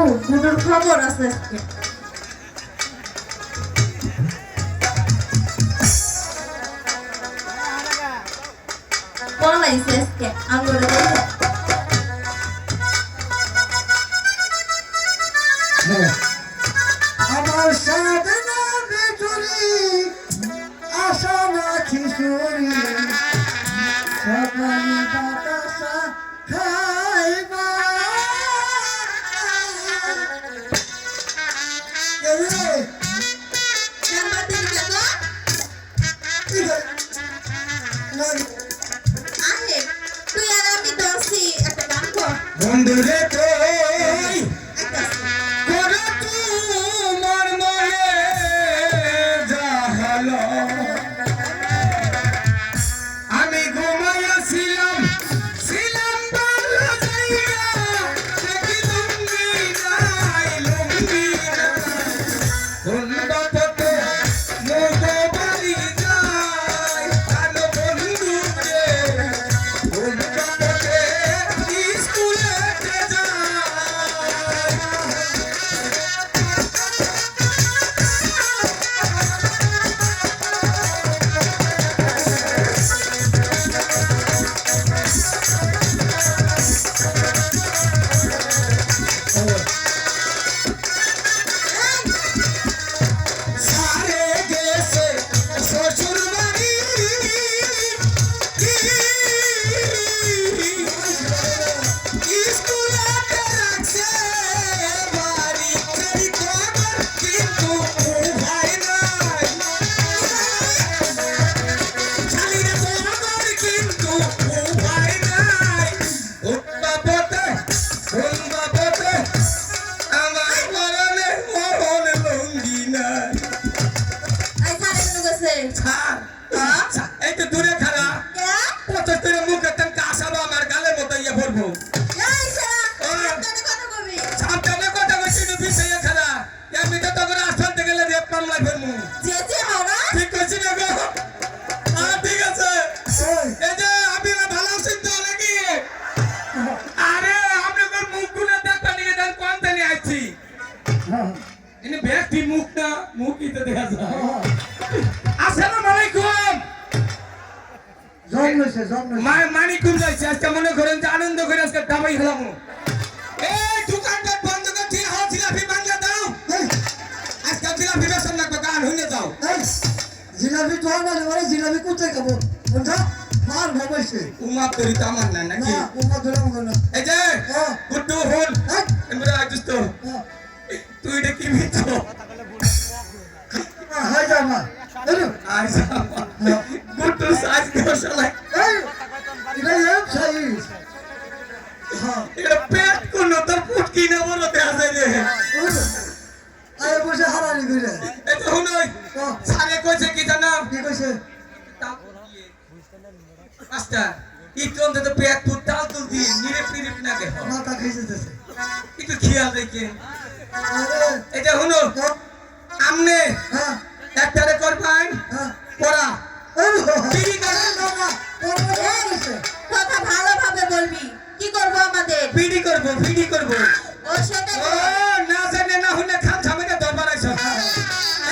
গুডুর খবর আছে আজকে। পলাইছে আজকে আঙ্গুরে আমার সাধনা বেচুরি আশা না খিচুরি সকালে বাতাসা খাইবা বন্ধুরে কই করে তোমার মনে যাহালো আমি ঘুমাইয়াছিলাম ছিলাম ভালো জায়গা দেখি লুঙ্গি নাই কোন বাপতে মোটো বাড়ি যায় কালো বন্ধু রে কোন বাপতে স্কুলে মানিকুম যাইছে আজকে মনে করেন যে আনন্দ করে আজকে দাবাই খেলাম এই দোকানটা বন্ধ করে ঠিক হাও জিলাপি বাংলা দাও আজকে জিলাপি বেসন লাগবে গান হইলে যাও জিলাপি তো না রে জিলাপি কোথায় খাবো বুঝছো মার ভাবাইছে উমা করি তো আমার না নাকি না উমা ধরে আমার না এই যে গুড্ডু হল এমরা আইছিস তো তুই এটা কি মিছো হাই যা মা আইসা গুড্ডু সাইজ গোশালা এটা এম সাইজ হ্যাঁ এটা পেট কোন তোর ফুটকি না বলো দেখা যায় রে আয় বসে হারানি কইরা এটা হুনই সারে কইছে কি জানা কি কইছে মাস্টার ই কোন তো পেট ফুট তাল তুল দি নিরে ফিরে না গে মাথা খাইছে দেছে একটু খেয়াল দেখে এটা হুনো আমনে হ্যাঁ একটারে করবাই হ্যাঁ পড়া বিড়ি করে না কথা ভালোভাবে বলবি কি করব আমাদের বিড়ি করব ও সেটা ও না জানে না হলে খাম খামে দরবার আইছো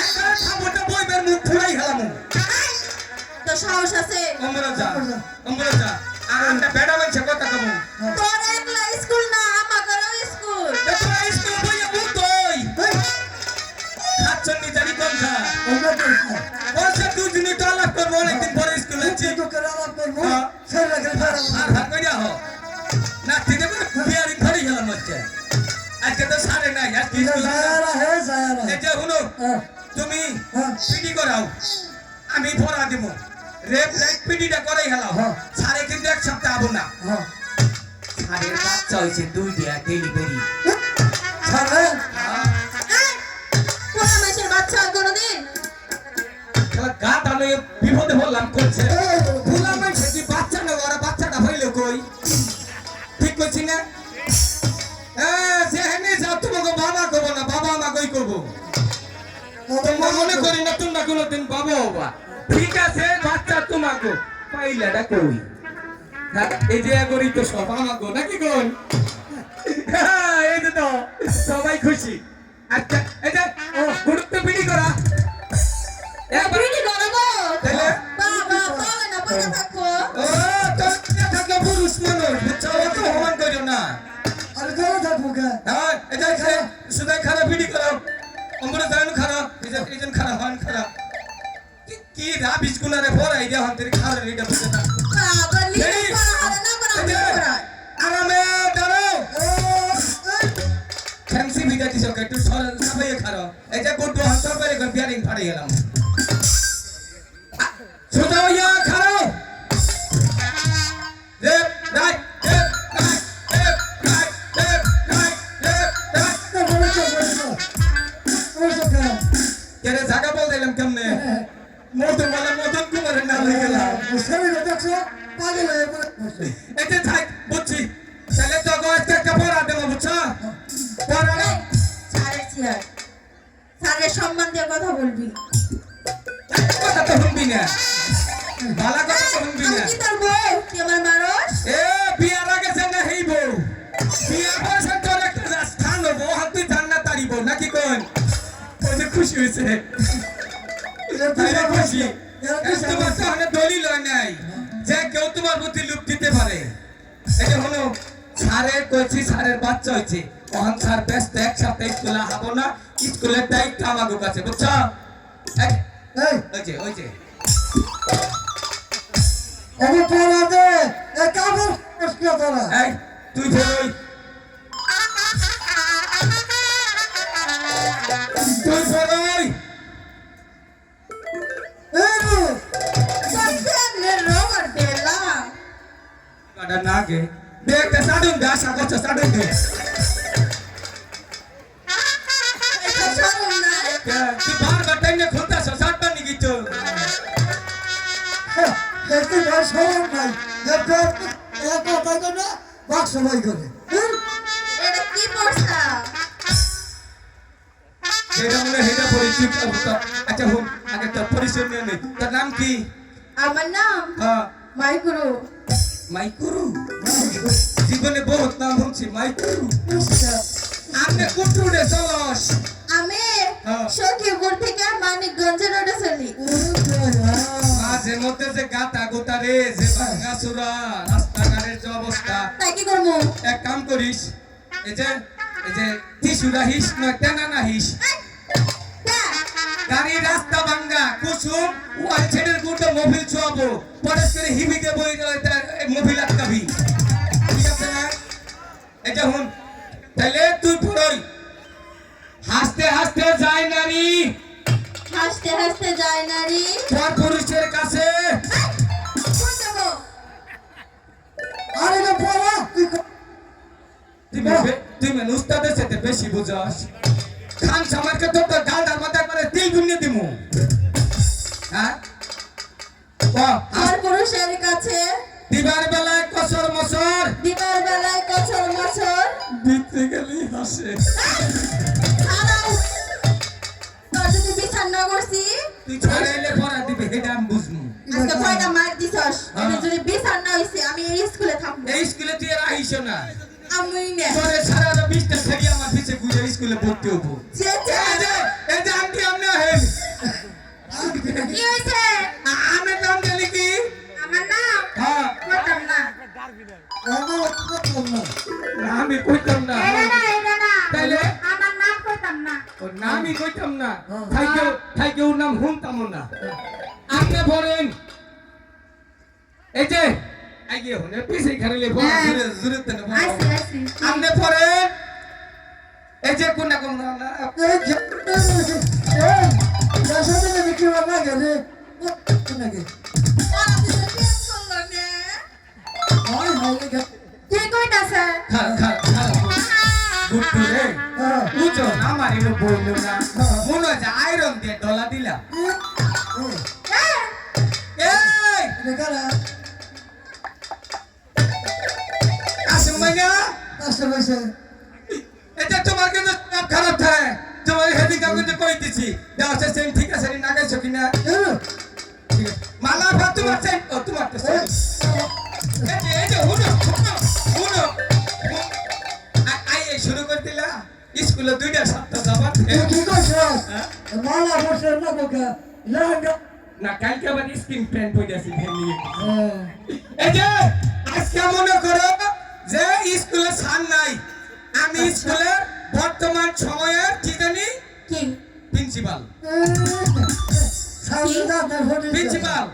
একবার খামটা বইবের মুখ ফুলাই খেলামু তো সাহস আছে ওমরা যা আর আমরা বেড়া বাইছে কথা কম তোর একলা স্কুল না আমাগরও স্কুল তো স্কুল বইয়া মুখ দই খাচ্ছনি জানি কোন খা ওমরা তো বলছে দুদিন তো আলাপ করব অনেকদিন পরে স্কুলে আছি তো করে আলাপ করব সেই লাগে ফেরা আর হাত কইরা হ না তিনে বিয়ারি ধরে গেলাম আজকে আজকে তো সারে নাই আর কি যায়রা হে যায়রা এই যে হুনো তুমি পিটি করাও আমি পড়া দেব রেপ লাইট পিটিটা করাই হেলাও সারে কিন্তু এক সপ্তাহ আবো না সারের বাচ্চা হইছে 2 দিয়া ডেলিভারি সারে কোন মাসের বাচ্চা কোনদিন গাত আমি বিপদে বললাম করছে ভুলা মাইছে কি বাচ্চা না ওরা বাচ্চাটা হইলো কই ঠিক কইছি না যেহেনে যাও তোমাকে বাবা কব না বাবা মা কই কব তোমরা মনে করি না তোমরা কোনদিন বাবা হবা ঠিক আছে বাচ্চা তোমাকে পাইলাটা কই এই যে করি তো সব আমাকে নাকি কই হ্যাঁ, এই যে তো সবাই খুশি। আচ্ছা এই যে গুরুত্ব বিড়ি করা এবার বিড়ি করো গো। তাহলে বাবা বলে না বসে থাকো। ও তোর থাকলে পুরুষ মানুষ বুঝছো অত হমান করিও না। আর করে থাকবো কে হ্যাঁ এই যে সুদাই খারাপ বিড়ি করো অমরে জানো খারাপ এই যে খারাপ হন খারাপ কি রাবিশ গুনারে পড়াই দেওয়া হন তেরি খারাপ এটা বুঝে না বাবা লিখে করা হবে না করা হবে করা। আরামে দাঁড়াও ফ্যান্সি ভিডিও দিছ একটু সবাই খারাপ এই যে গুড হন সব করে বিয়ারিং ফাড়ে গেলাম সোজা হইয়া খারাপ লেফট রাইট কেরে জায়গা বল দিলাম কেমনে মদন বলে মদন কুমারের নাম হয়ে গেলাম এতে থাক বুঝছি তাহলে তো একটা পড়া দেবো বুঝছো পড়া স্যারের চেয়ার স্যারের সম্মান দিয়ে কথা বলবি। কথা তো শুনবি না ভালো কথা তো শুনবি আমি না কি তোর বউ তুই আমার মানুষ। এ বিয়ার আগে যে না হইব বিয়ার পয়সা তোর একটা স্থান হবো হাত তুই জান্নাত তারিব নাকি কোন ওই যে খুশি হয়েছে খুশি তোমার তো অনেক দলিল হয় নাই যে কেউ তোমার প্রতি লুপ দিতে পারে এটা হলো স্যারের কইছি স্যারের বাচ্চা হয়েছে তখন স্যার ব্যস্ত একসাথে স্কুলে হাবো না স্কুলের দায়িত্ব আমাকে কাছে বুঝছো ওই যে আমি পড়া দে কাপড় প্রশ্ন তোরা এই তুই বই তুই বই সত্যের রোগ বেলা কাটা না গে দেখতে সাডুন দে আশা করছ সাডুন দে এটা শরম না। তুই বারবার টাইমে খুলতাছ সাডটা নিগি তো একটু ভাই সরম নাই এক কথা করে বাক্স ভাই করে এটা কি পড়ছা? এটা মনে হেডা পড়ি চুপ আচ্ছা হুন আগে তোর পরিচয় নিয়ে নে তোর নাম কি আমার নাম হ্যাঁ মাইকুরু। মাইকুরু জীবনে বহুত নাম শুনছি মাইকুরু আপনি কুটুরে চলস আমি হ্যাঁ। সখীপুর থেকে মানিকগঞ্জ রোডে চলি। মাঝে মধ্যে যে গাতা গোতা রে যে ভাঙা চূড়া রাস্তাঘাটের যে অবস্থা তাই কি করবো? এক কাম করিস এই যে টিসুরা হিস না টেনা না হিস গাড়ি রাস্তা ভাঙ্গা কুসুম ওয়াল ছেড়ের গুটো মোবিল ছোয়াবো পরেশ করে হিবিতে বই মোবিল আটকাবি ঠিক আছে না এটা হুন তাহলে তুই পড়ই হাসতে হাসতে যায় নারী হাসতে হাসতে যায় নারী পর পুরুষের কাছে কোন যাবো? আরে না পড়া তুই মেন উস্তাদের সাথে বেশি বুঝাস খান সামারকে তো তোর গালটার মাথা করে তিল গুনিয়ে দিমু হ্যাঁ পর পুরুষের কাছে দিবার বেলায় কসর মসর দিবার বেলায় কচর মচর দিতে গেলেই হাসে হারাও। তোর যদি বিচার না করছি তুই ছড়াইলে পড়া দিবে এটা আমি বুঝমু আজকে কয়টা মার দিছস এটা যদি বিচার না হইছে আমি এই স্কুলে থাকবো। এই স্কুলে তুই আর আইস না আমি না তোরে সারা বিশটা ছেড়ি আমার পিছে ঘুরে স্কুলে ভর্তি হবো এই যে আন্টি আমি হেল কি হইছে? আমার নাম জানি কি আমার নাম হ্যাঁ কইতাম না। আমি কইতাম না এটা না তাইলে আমার নাম কইতাম না। ওর নামই কইতাম না থাইকে ওর নাম শুনতাম না আপনি বলেন এই যে আইগে হনে পিছে খারিলে বড় জুরে জুরে তেনে আইছি আইছি আপনি পড়েন এই যে কোন না ওরা দিছে টেনশন লাগে তুই কইতাছে গুট্টু রে বুঝো আমার এলো বললো না মনে হয় যে আয়রন দিয়ে ডলা দিলাম এই আসুন ভাইয়া এটা তোমার কিন্তু সব খারাপ থাকে তোমার হেদিকা কিন্তু কই দিছি দাও সে ঠিক আছে না গাইছো কিনা ঠিক আছে মালা ভাত তোমার চাই ও তোমার তো এই যে হুনো স্কুলে 2টা সপ্তাহ যাবার তুই কি করছিস হ্যাঁ? মালা বসে না তোকে লেহেঙ্গা না কালকে আবার স্কিন প্যান্ট পরেছি ফ্যামিলি হ্যাঁ। এই যে আজকে মনে করো যে স্কুলে স্যার নাই আমি স্কুলের বর্তমান সময়ের কি জানি কি প্রিন্সিপাল প্রিন্সিপাল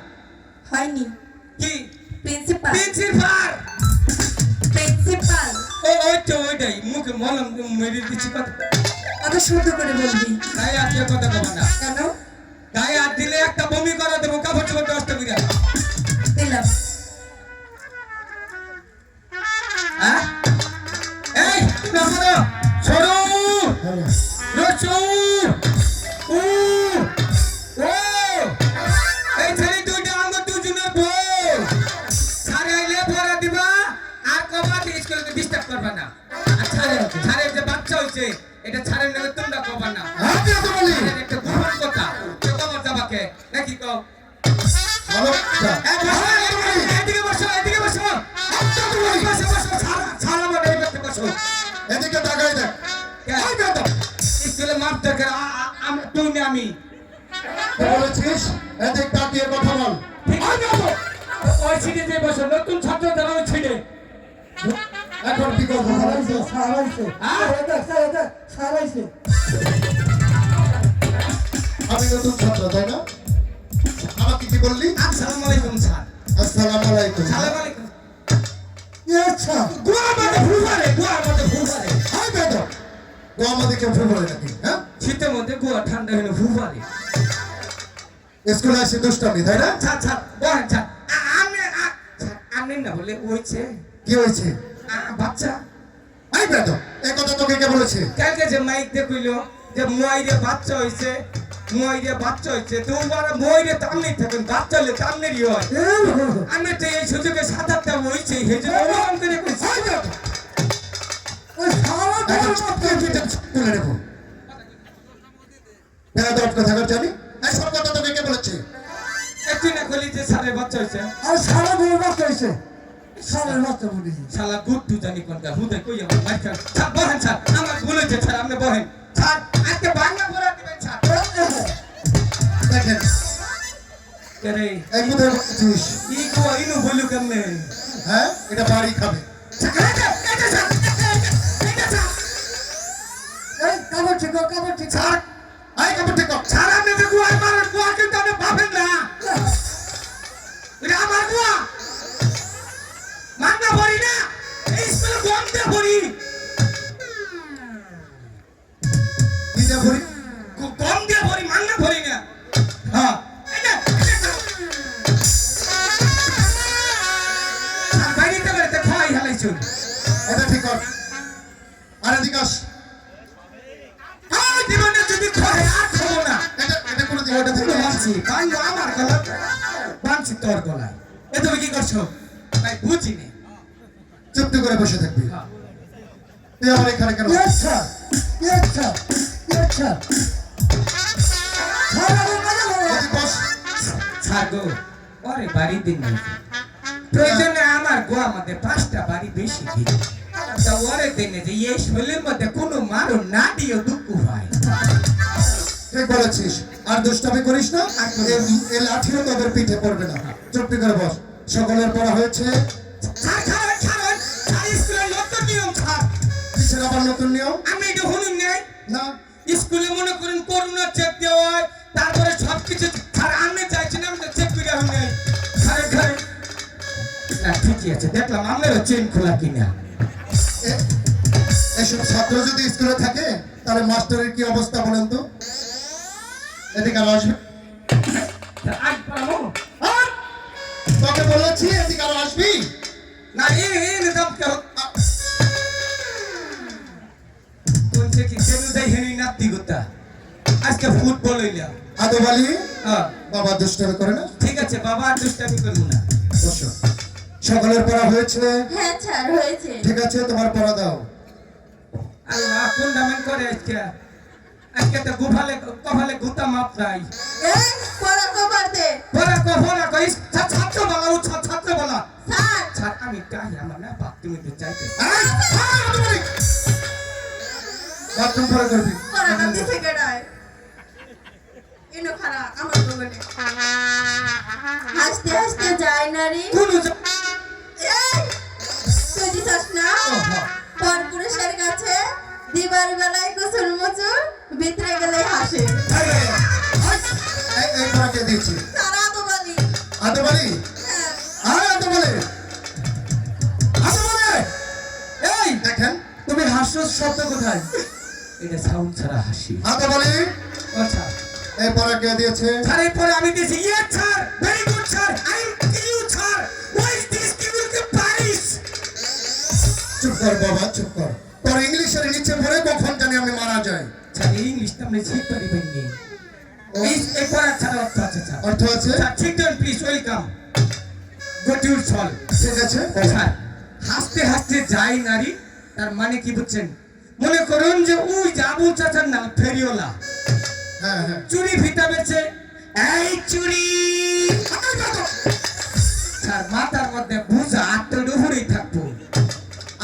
হয়নি কি প্রিন্সিপাল প্রিন্সিপাল প্রিন্সিপাল ওই তো ওইটাই মুখে মলম মেরে দিচ্ছি কথা কত শুদ্ধ করে বলবি গায়ে হাত দিয়ে কথা কবা না কেন গায়ে হাত দিলে একটা বমি করা দেবো কাপড় চোপড় 10টা করে দিলাম হ্যাঁ এই তুমি আমারও সরু রচু ও এই ছেলে দুইটা আমার দুজনের বউ সারে আইলে পড়া দিবা আর কবা স্কুলে ডিস্টার্ব করবা না আর ছাড়ে যে বাচ্চা হইছে এটা ছাড়ের নামে তোমরা কবা না আমি তো বলি এটা একটা গোপন কথা কেউ কবার যাবাকে নাকি কও আচ্ছা এদিকে বসো এদিকে বসো বসো বসো ছাড়া বলে এই ব্যক্তি বসো এদিকে তাকাই দেখ স্কুলে মাপ দেখে তুমি আমি বলেছিস এদিক তাকিয়ে কথা বল ওই ছিটে যে বসো নতুন ছাত্র যারা ওই ছিটে এখন কি করবো সারাইছে আমি নতুন ছাত্র তাই না আমাকে কি বললি আসসালামু আলাইকুম স্যার আসসালামু আলাইকুম সালাম আলাইকুম আচ্ছা গোয়া মধ্যে ফুলবারে হাই বেটা তো আমাদের কেউ ফেল বলে নাকি হ্যাঁ শীতের মধ্যে গোয়া ঠান্ডা হলে ফুলবারে স্কুলে আসি দুষ্টামি তাই না ছাড় ছাড় বহেন ছাড় আমি না বলে ওইছে কি হয়েছে বাচ্চা হাই বেটা এই কথা তোকে কে বলেছে কালকে যে মাইক দিয়ে কইলো যে মুয়াইরে বাচ্চা হইছে তো ওরা মুয়াইরে তামনেই থাকেন বাচ্চা হলে তামনেরই হয় আমি তো এই সুযোগে 7-8টা হইছে এই জন্য অনুমান করে কইছি হাই বেটা ওই সারা তুলে নেবো বেয়াদব কথা জানি এই সব কথা তোকে কে বলেছে একটু না কইলি যে সারের বাচ্চা হইছে আর সারা বড় বাচ্চা হয়েছে সারের বাচ্চা বলি শালা গুট্টু জানি কোনটা হুদে কই আমার মাইকা ছাড় বহেন ছাড় আমার ভুল হয়েছে ছাড় আপনি বহেন ছাড় আজকে বাংলা পড়া দিবেন ছাড় দেখেন করে এই কোথায় বলছিস ই কো ইনু বলু কেমনে হ্যাঁ এটা বাড়ি খাবে এই কাপড় ঠিক ছাড় আই কাপড় ঠিক ছাড় আপনি যে গুয়া মারেন গুয়া কিন্তু আপনি পাবেন না এটা আমার গুয়া মান্না ভরি না এই স্কুলে গম দিয়ে ভরি দিদা ভরি গম দিয়ে ভরি মান্না ভরি না হ্যাঁ বাইরে বেড়াতে খাই হালাইছো এটা ঠিক কর আর এদিকে আস জীবনে যদি খাই আর খাবো না এটা করে দিও এটা ওটা থেকে মানছি কাই আমার গলা মানছি তোর গলায় এ তুমি কি করছো তাই বুঝিনি চুপ করে বসে থাকবি তুই আমার এখানে কেন আচ্ছা ছাড় গো ওরে বাড়ি দিন নাই প্রয়োজনে আমার গোয়া মধ্যে 5টা বাড়ি বেশি দিন তা ওরে দিনে যে এই শৈলের মধ্যে কোনো মারো না দিও দুঃখ হয় ঠিক বলেছিস আর দুষ্টামি করিস না এই লাঠিও তোদের পিঠে পড়বে না চুপ করে বস সকলের পড়া হয়েছে স্কুলের নতুন নিয়ম ছাড় কিসের আবার নতুন নিয়ম আমি এটা শুনুন নাই না স্কুলে মনে করেন করোনা চেক দেওয়া হয় তারপরে সবকিছু ছাড়া আমি চাইছি না আমি চেক করে আমি নাই ঘরে না ঠিকই আছে দেখলাম আমারও চেন খোলা কিনা এসব ছাত্র যদি স্কুলে থাকে তাহলে মাস্টারের কি অবস্থা বলেন তো এদিকে আরো আসবে আজ পাবো তোকে বলেছি এদিকে আরো আসবি না এই নিজাম কেউ কোন থেকে কেন যাই হেনি নাতি গোতা আজকে ফুটবল হইলাম আদব আলী হ্যাঁ বাবা দুষ্টামি করে না ঠিক আছে বাবা আর দুষ্টামি করবো না বসো সকলের পড়া হয়েছে হ্যাঁ স্যার হয়েছে ঠিক আছে তোমার পড়া দাও আল্লাহ কোন দামেন করে আজকে তো কপালে গুতা মাপ নাই এই পড়া কবার দে বলা ছাত্র বলা ও ছাত্র বলা স্যার ছাত্র আমি কাহি আমার না বাপ তুমি তো চাইতে বাথরুম পরে করবি করাটা দিছে কেডায় ইনো খারা আমার বগলে হাসতে হাসতে যায় না রে কোন এই তুই দিছস না পরপুরুষের কাছে দিবার বেলায় কুসুর মুচুর ভিতরে গেলে হাসে এই পরাকে দিয়েছি সারা তো বলি আদবালি আরে আদবালি আদবালি এই দেখেন তুমি হাসছো শব্দ কোথায় এটা সাউন্ড ছাড়া হাসি আদবালি আচ্ছা এই পরাকে দিয়েছে স্যার এরপরে আমি দিয়েছি yes sir very good sir I Q sir why is this giving the prize চুপ কর বাবা চুপ কর তোর ইংলিশের নিচে পড়ে কখন জানি আমি মারা যাই স্যার ইংলিশটা আমি শিখতে পারিনি এই পড়া ছাড়া অর্থ আছে স্যার অর্থ আছে স্যার ঠিক down please welcome go to your soul ঠিক আছে স্যার হাসতে হাসতে যায় নারী তার মানে কি বুঝছেন মনে করুন যে ওই যে আবুল চাচার নাম ফেরিওলা হ্যাঁ হ্যাঁ চুরি ফিতা বেচে এই চুরি স্যার মাথার মধ্যে বুঝা আটটা উপরেই থাকবো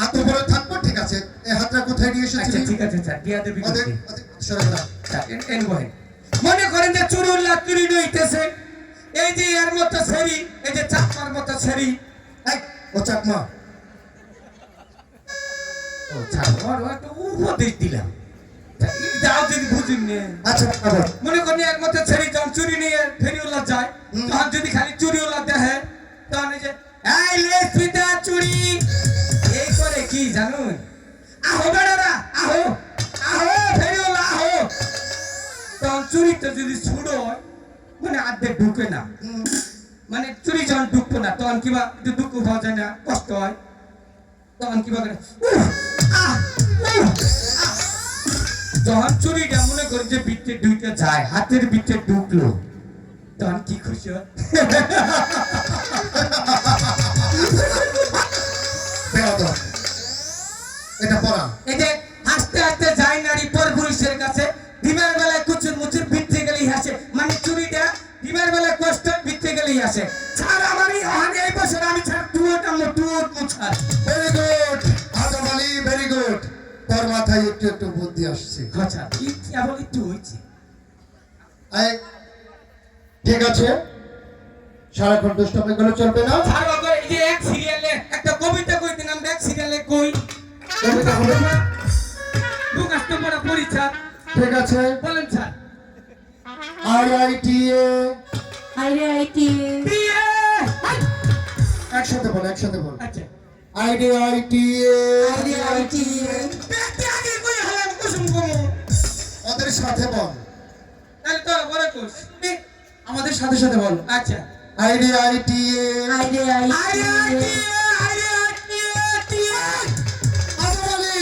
এত বড় থাকবো ঠিক আছে এই হাতটা কোথায় নিয়ে আচ্ছা এসেছিস ঠিক আছে স্যার দিয়া দেবী ওদের সরে যা স্যার এন বহেন মনে করেন যে চুরুল্লা চুরি নইতেছে এই যে এর মতো সেরি এই যে চাকমার মতো সেরি এই ও চাকমা ও স্যার ওর একটা উপদেশ দিলাম যাও যদি বুঝুন নে আচ্ছা আবার মনে করেন এর মতো সেরি যখন চুরি নিয়ে ফেরিওলা যায় তখন যদি খালি চুরিওলা দেখে তখন এই যে এই লেস পিতা চুরি এই করে কি জানুন আহো বেড়ারা আহো আহো ফেরিওলা আহো তখন চুরিটা যদি ছুড়ো হয় মানে আর্ধেক ঢুকে না মানে চুরি যখন ঢুকবো না তখন কিবা একটু দুঃখ পাওয়া যায় না কষ্ট হয় তখন কিবা করে যখন চুরিটা মনে করে যে বিটে ঢুকে যায় হাতের বিটে ঢুকলো তখন কি খুশি হয় বেয়াদব এটা পড়া এই যে হাসতে হাসতে যায় নারী পরপুরুষের কাছে দিনের বেলায় কুচুর মুচুর বিটে গেলেই হাসে মানে চুরিটা দিনের বেলায় কষ্ট বিটে গেলেই আসে ছাড় আমারই এই বছর আমি ছাড় টুয়োটা টুয়োট মুছার ভেরি গুড আদম আলী ভেরি গুড তোর মাথায় একটু একটু বুদ্ধি আসছে আচ্ছা কি কেবল একটু হয়েছে এই ঠিক আছে সারাক্ষণ দুষ্টামি করে চলবে না ছাড় বাবা এই যে এক সিরিয়ালে একটা কবিতা কই দিলাম এক সিরিয়ালে কই কবিতা বলো না মুখস্থ পড়া পরীক্ষা ঠিক আছে বলেন স্যার আইআইটিএ আইরে আইটি বিয়ে একসাথে বল আচ্ছা আইআইটিএ আইরে আইটি ব্যক্তি আগে কই হলাম কুসুম কমু ওদের সাথে বল তাহলে তোরা বড় কোস আমাদের সাথে সাথে বল আচ্ছা আইআইটিএ আইরে আইটি আদম আলী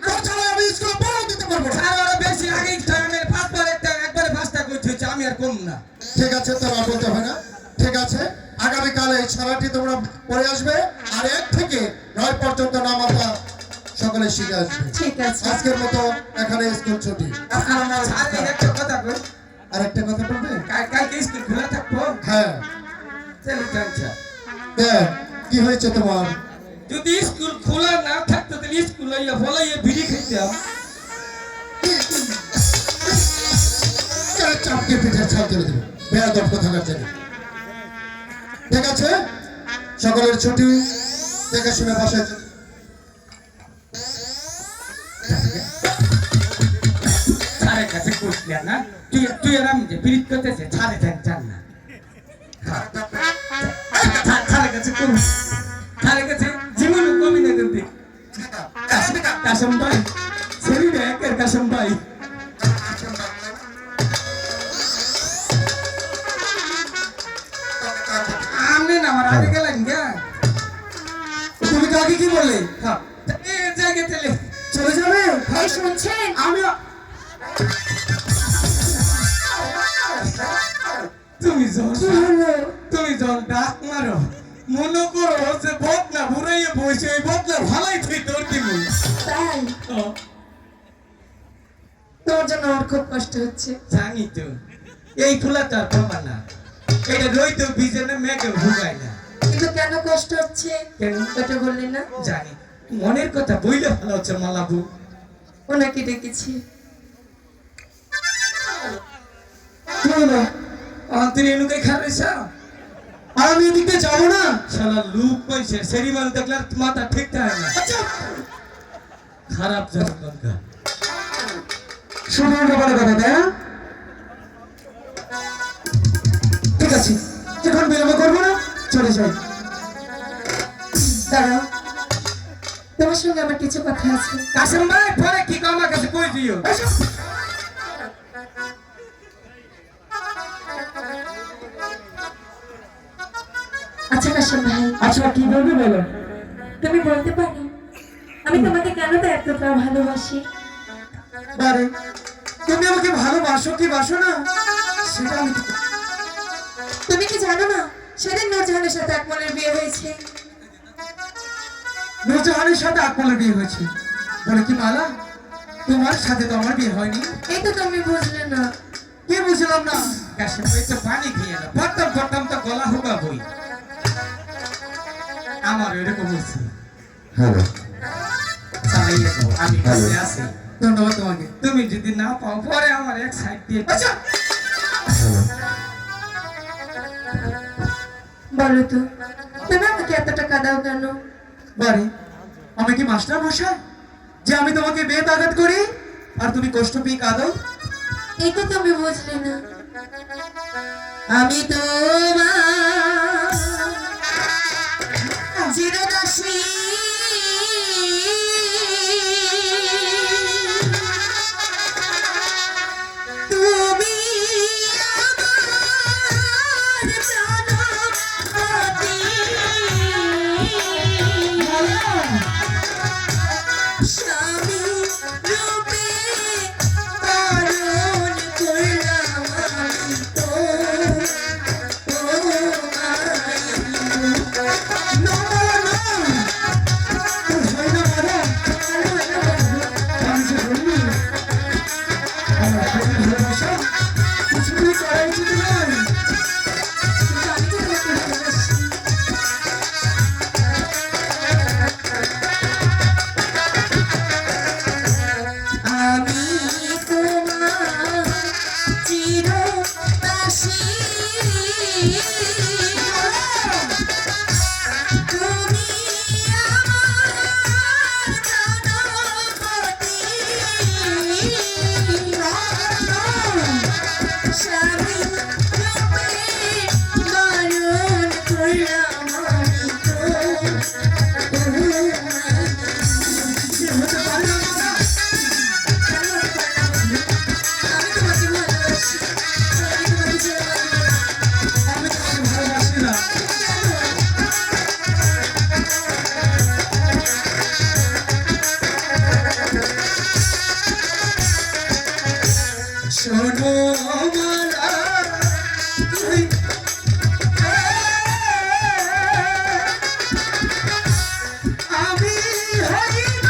তোর ছাড়া আমি স্কুলে পড়া দিতে পারবো না আর ওরা বেশি আগে টাইমের পাঁচবার একবারে পাঁচটা কইছে আমি আর কম না ঠিক আছে তোর আর বলতে হয় না ঠিক আছে আগামীকাল এই ছড়াটি তোমরা পড়ে আসবে আর 1 থেকে 9 পর্যন্ত নামাতা সকলে শিখে আসবে ঠিক আছে আজকের মতো এখানে স্কুল ছুটি আর একটা কথা কই আর একটা কথা বলবে কালকে স্কুল খোলা থাকবো হ্যাঁ চলো আচ্ছা দেখ কি হয়েছে তোমার যদি স্কুল খোলা না থাকতো তাহলে স্কুল আইয়া বলাইয়া বিড়ি খাইতাম চাপকে পিঠে ছাপ করে দেবো বেয়াদব কোথাকার জানি ঠিক আছে সকলের ছুটি দেখে শুনে বাসায় চলে ছাড়ের কাছে কইছিলা না তুই আর আমি যে বিড়ি করতেছে ছাড়ে যান না ছাড়ের কাছে করুন ছাড়ের কাছে জীবন কমি না কিন্তু কাসম ভাই শরীরে একের কাসম ভাই আমি না আমার আগে গেলেন গা তুমি কাকে কি বললে হ্যাঁ এই জায়গায় তেলে চলে যাবে এই শুনছেন আমি তুমি যখন ডাক মারো মনে করো যে বদনা ঘুরাইয়ে বসে ওই বদনা ভালাই তুই তোর দিব তাই তোমার জন্য আমার খুব কষ্ট হচ্ছে জানি তো এই খোলা তার পাবা না এটা রই তো ভিজে না মেঘে ভুগায় না কিন্তু কেন কষ্ট হচ্ছে কেন ওটা বললি না জানি মনের কথা বইলে ভালো হচ্ছে মালাবু ওনাকে ডেকেছি। কি হলো? তুই এনুকে খারেছা আর আমি এদিকে যাবো না। শালা লুক পাইছে সেরিমাল দেখলে আর মাথা ঠিক থাকে না আচ্ছা খারাপ জনগণকা শুনে বলে কথা তাই না? ঠিক আছে, এখন বিলম্ব করবো না, চলে যাই। দাঁড়াও, তোমার সঙ্গে আমার কিছু কথা আছে। কাসেম ভাই পরে কি আমার কাছে কই দিও এসো। আচ্ছা কাশেম ভাই, আচ্ছা কি বলবি বলো। তুমি বলতে পারো আমি তোমাকে কেন তো এতটা ভালোবাসি? বারে তুমি আমাকে ভালোবাসো কি বাসো না সেটা আমি তো- তুমি কি জানো না সেদিন নূরজাহানের সাথে আকমলের বিয়ে হয়েছে? নূরজাহানের সাথে আকমলের বিয়ে হয়েছে বলে কি মালা, তোমার সাথে তো আমার বিয়ে হয়নি। এই তো তুমি বুঝলে না। কি বুঝলাম না? কাসেম ভাই তো পানি খেয়ে না পড়তাম পড়তাম তো গলা হুকা বই আমার এরকম হচ্ছে হ্যালো চালাইয়ে দাও আমি কাছে আছি ধন্যবাদ তোমাকে। তুমি যদি না পাও পরে আমার এক সাইড দিয়ে আচ্ছা বলো তো তুমি আমাকে এতটা কাঁদাও কেন? বারে আমি কি মাস্টার মশাই যে আমি তোমাকে বেতাঘাত করি আর তুমি কষ্ট পেয়ে কাঁদো? এই তো তুমি বুঝলে না। আমি তোমার চিরদাসী, তুমি আমার জনপতি। স্বামী রূপে পালন করলাম আমি তো আমি তোমার চিরদাসী, তুমি আমার জনপতি। স্বামী রূপে পালন করলাম আমি তো শোনো মালা তুই আমি হইব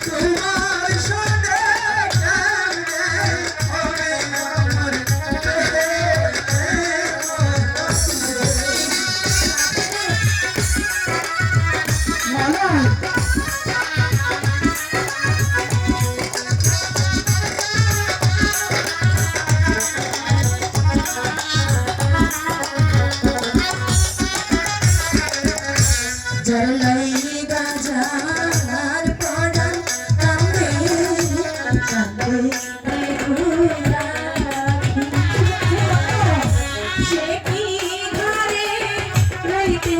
তোমার সনে মালা জলাই গাজার পড়ান কান্দে কান্দে সে কি ঘরে রইতে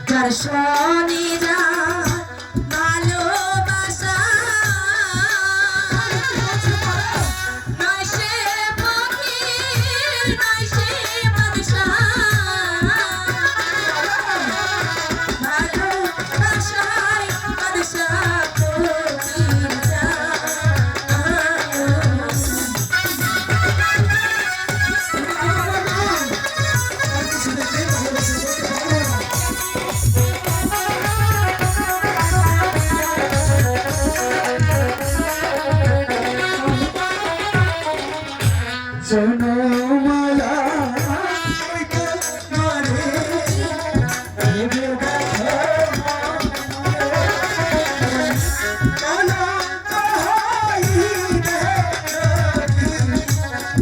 দর্শনে যা ভালোবাসা নয় সে ফকির নয় সে বাদশা, ভালোবাসায় বাদশা ফকির যায়। শোনো মালা ওই তো মানে ভেবে দেখো কলঙ্ক হইবে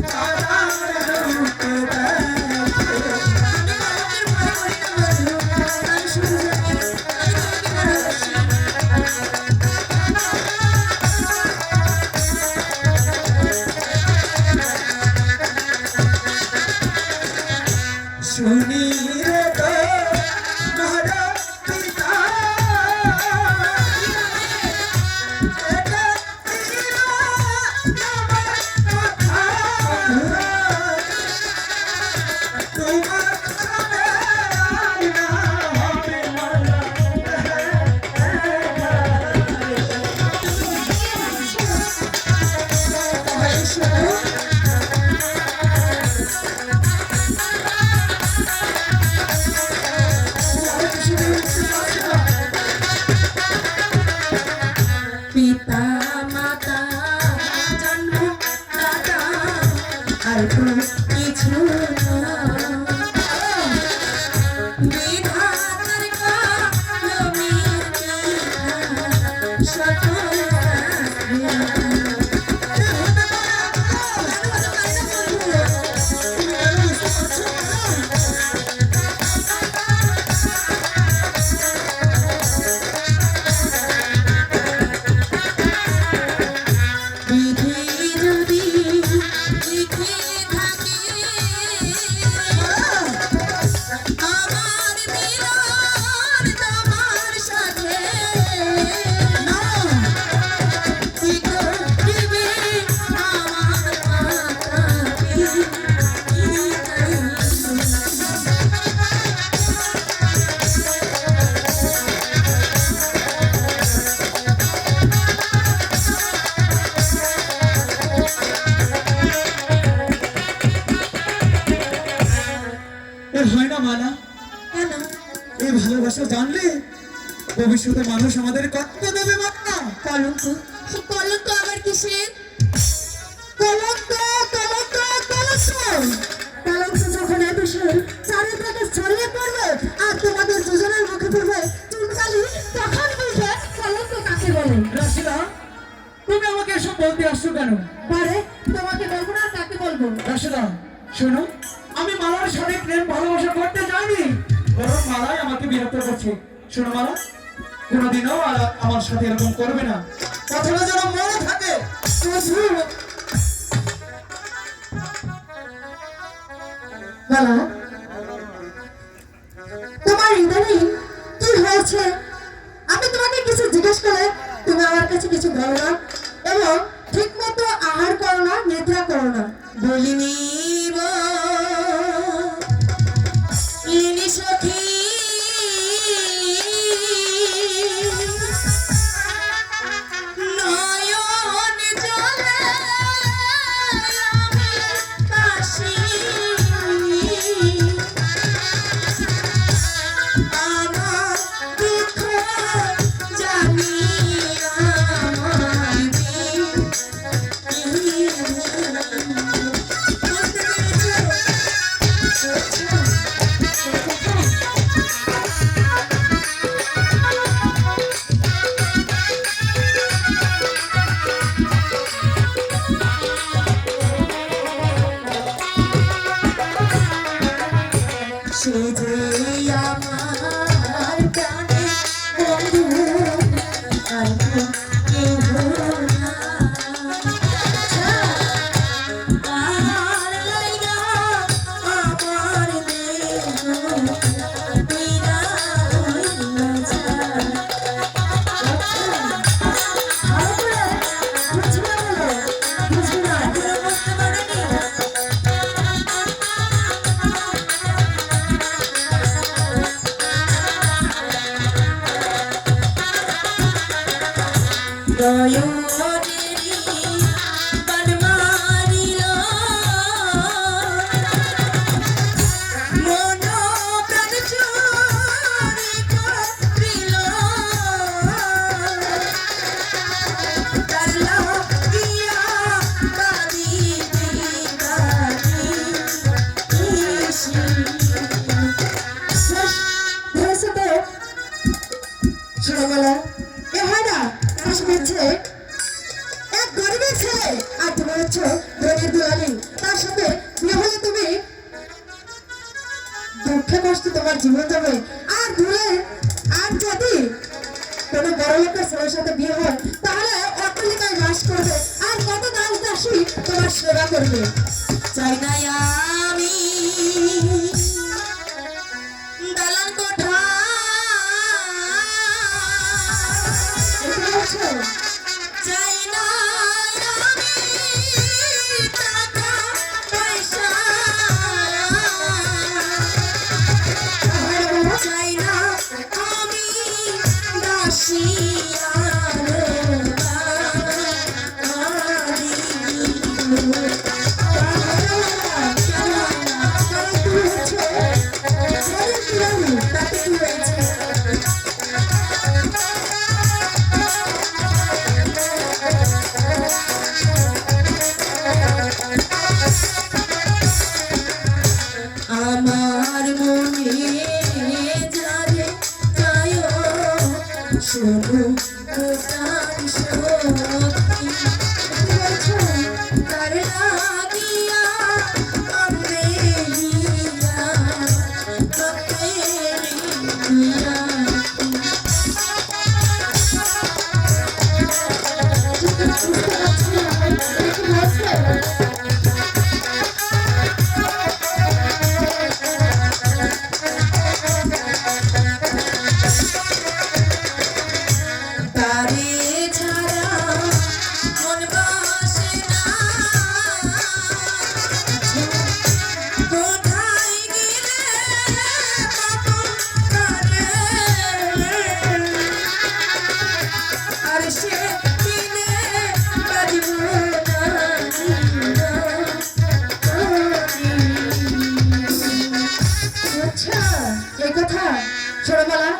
তারার রূপ দেখো। শুনি রে তো মহারা পিতা এটা ছিল আমার কথা তোমার সাথে আর না হবে মালা পিতা মাতা জন্ম দাতা আর তো কিছু না বিধাতার কলমে সকল বিধি যদি লিখে থাকে আমার মিলন তোমার সাথে কি করবে আমার মাতাকে এ হয় না মালা কেন এই ভালোবাসা জানলে ভবিষ্যতে মানুষ আমাদের কত দেবে মালা কলঙ্ক কলঙ্ক আবার কিসের কলঙ্ক কলঙ্ক কলঙ্ক কলঙ্ক যখন এত চারিদিকে ছড়িয়ে পড়বে আর তোমাদের দুজনের মুখে পড়বে চুনকালি তখন বুঝবে কলঙ্ক কাকে বলে রাশিদা তুমি আমাকে এসব বলতে আসছো কেন পারে তোমাকে বলবো না কাকে বলবো রাশিদা শোনো আমি মালার সাথে প্রেম ভালোবাসা করতে যাইনি বরং মালাই আমাকে বিরক্ত করছে শোনো মালা কোনোদিনও আমার সাথে এরকম করবে না কথাটা যেন মনে থাকে বলো তোমার ইদানিং কি হয়েছে আমি তোমাকে কিছু জিজ্ঞেস করে তুমি আমার কাছে কিছু বলো না এবং ঠিক মতো আহার করো না নিদ্রা করো না বলিনি সখী নয়ন জলে আমি কাশি আমার দুঃখ জানি আমার সে যে আমার প্রাণের বন্ধু আর কেউ না আর লাইগা আমার দেহ বিনা হইল যায় ভালো করে বুঝবে বলো বুঝবে না এখনো বুঝতে পারেনি নয়নেরি বান মারিল মন প্রাণ চুরি করিল তার লাগিয়া বাড়ি দিবা তোমার জীবন যাবে। আর দূরে আর যদি কোনো বড় লোকের ছেলের সাথে বিয়ে হয় তাহলে অট্টালিকায় বাস করবে আর কত দাস দাসী তোমার সেবা করবে। চাই না আমি দালান কোঠা, চাই না আমি টাকা পয়সা, চাই না আমি দাসী আমার মনে যারে যায় শুধু তার শক্তি, তার লাগিয়া কাঁদে হিয়া, কাঁদে হিয়া। তারে ছাড়া মন বসে না, কোথায় গেলে পাবো তারে, আর সে দিনে বাজব না আচ্ছা এই কথা ছোটবেলা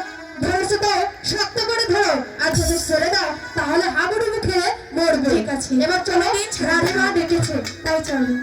ধরেছো তো শক্ত করে ধরো, আর যদি ছেড়ে দাও তাহলে হাবুডুবু খেয়ে মরবে। ঠিক আছে, এবার চলো রানীমা ডেকেছে তাই চলো।